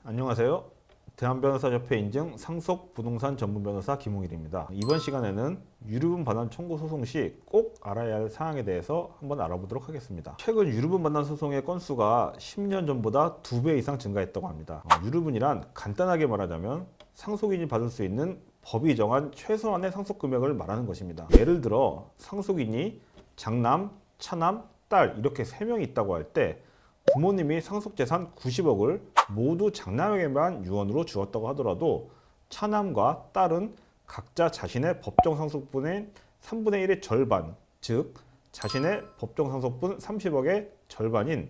안녕하세요. 대한변호사협회 인증 상속부동산 전문변호사 김홍일입니다. 이번 시간에는 유류분 반환 청구 소송 시 꼭 알아야 할 사항에 대해서 한번 알아보도록 하겠습니다. 최근 유류분 반환 소송의 건수가 10년 전보다 2배 이상 증가했다고 합니다. 유류분이란 간단하게 말하자면 상속인이 받을 수 있는 법이 정한 최소한의 상속금액을 말하는 것입니다. 예를 들어 상속인이 장남, 차남, 딸 이렇게 3명이 있다고 할 때 부모님이 상속재산 90억을 모두 장남에게만 유언으로 주었다고 하더라도 차남과 딸은 각자 자신의 법정 상속분의 3분의 1의 절반, 즉 자신의 법정 상속분 30억의 절반인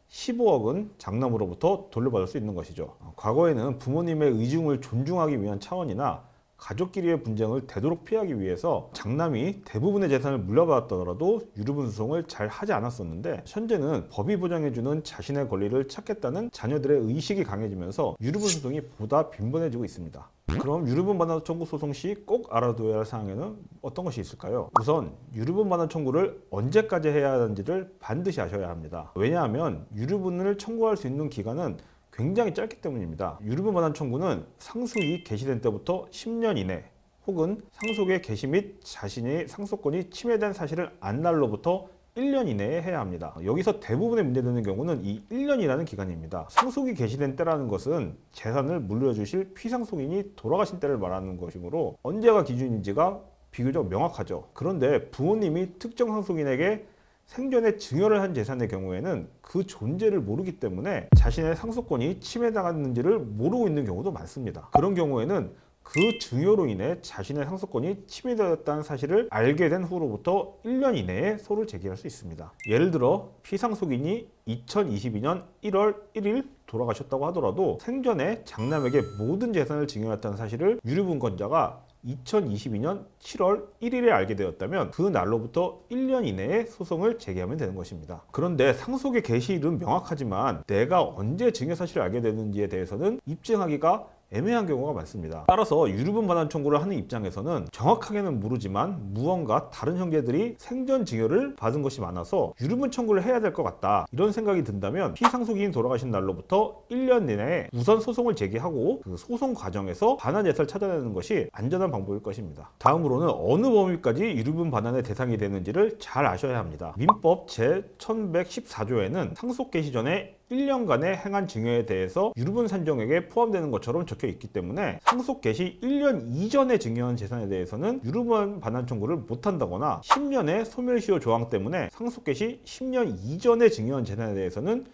15억은 장남으로부터 돌려받을 수 있는 것이죠. 과거에는 부모님의 의중을 존중하기 위한 차원이나 가족끼리의 분쟁을 되도록 피하기 위해서 장남이 대부분의 재산을 물려받았더라도 유류분 소송을 잘 하지 않았었는데, 현재는 법이 보장해주는 자신의 권리를 찾겠다는 자녀들의 의식이 강해지면서 유류분 소송이 보다 빈번해지고 있습니다. 그럼 유류분 반환 청구 소송 시 꼭 알아둬야 할 사항에는 어떤 것이 있을까요? 우선 유류분 반환 청구를 언제까지 해야 하는지를 반드시 아셔야 합니다. 왜냐하면 유류분을 청구할 수 있는 기간은 굉장히 짧기 때문입니다. 유류분 반환 청구는 상속이 개시된 때부터 10년 이내 혹은 상속의 개시 및 자신의 상속권이 침해된 사실을 안 날로부터 1년 이내에 해야 합니다. 여기서 대부분의 문제되는 경우는 이 1년이라는 기간입니다. 상속이 개시된 때라는 것은 재산을 물려주실 피상속인이 돌아가신 때를 말하는 것이므로 언제가 기준인지가 비교적 명확하죠. 그런데 부모님이 특정 상속인에게 생전에 증여를 한 재산의 경우에는 그 존재를 모르기 때문에 자신의 상속권이 침해당했는지를 모르고 있는 경우도 많습니다. 그런 경우에는 그 증여로 인해 자신의 상속권이 침해되었다는 사실을 알게 된 후로부터 1년 이내에 소를 제기할 수 있습니다. 예를 들어 피상속인이 2022년 1월 1일 돌아가셨다고 하더라도 생전에 장남에게 모든 재산을 증여했다는 사실을 유류분권자가 2022년 7월 1일에 알게 되었다면 그 날로부터 1년 이내에 소송을 제기하면 되는 것입니다. 그런데 상속의 개시일은 명확하지만 내가 언제 증여 사실을 알게 되는지에 대해서는 입증하기가 애매한 경우가 많습니다. 따라서 유류분 반환 청구를 하는 입장에서는 정확하게는 모르지만 무언가 다른 형제들이 생전 증여를 받은 것이 많아서 유류분 청구를 해야 될 것 같다, 이런 생각이 든다면 피상속인이 돌아가신 날로부터 1년 내내 우선 소송을 제기하고 그 소송 과정에서 반환 예사를 찾아내는 것이 안전한 방법일 것입니다. 다음으로는 어느 범위까지 유류분 반환의 대상이 되는지를 잘 아셔야 합니다. 민법 제1114조에는 상속 개시 전에 1년간의 행한 증여에 대해서 유류분 산정액에 포함되는 것처럼 적혀 있기 때문에 상속 개시 1년 이전에 증여한 재산에 대해서는 유류분 반환 청구를 못한다거나 10년의 소멸시효 조항 때문에 상속 개시 10년 이전에 증여한 재산에 대해서는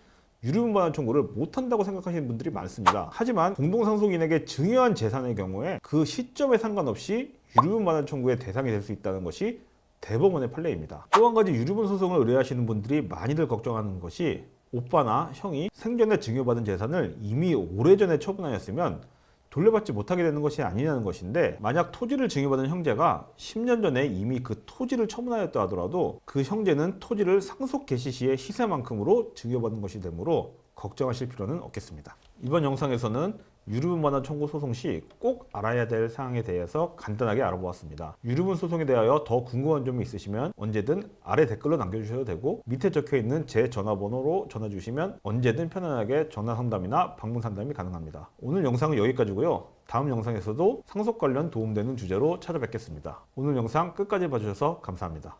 유류분 반환 청구를 못한다고 생각하시는 분들이 많습니다. 하지만 공동상속인에게 증여한 재산의 경우에 그 시점에 상관없이 유류분 반환 청구의 대상이 될 수 있다는 것이 대법원의 판례입니다. 또 한 가지 유류분 소송을 의뢰하시는 분들이 많이들 걱정하는 것이 오빠나 형이 생전에 증여받은 재산을 이미 오래전에 처분하였으면 돌려받지 못하게 되는 것이 아니냐는 것인데, 만약 토지를 증여받은 형제가 10년 전에 이미 그 토지를 처분하였다 하더라도 그 형제는 토지를 상속 개시 시의 시세만큼으로 증여받은 것이 되므로 걱정하실 필요는 없겠습니다. 이번 영상에서는 유류분 반환 청구 소송 시 꼭 알아야 될 사항에 대해서 간단하게 알아보았습니다. 유류분 소송에 대하여 더 궁금한 점이 있으시면 언제든 아래 댓글로 남겨주셔도 되고, 밑에 적혀있는 제 전화번호로 전화 주시면 언제든 편안하게 전화 상담이나 방문 상담이 가능합니다. 오늘 영상은 여기까지고요. 다음 영상에서도 상속 관련 도움되는 주제로 찾아뵙겠습니다. 오늘 영상 끝까지 봐주셔서 감사합니다.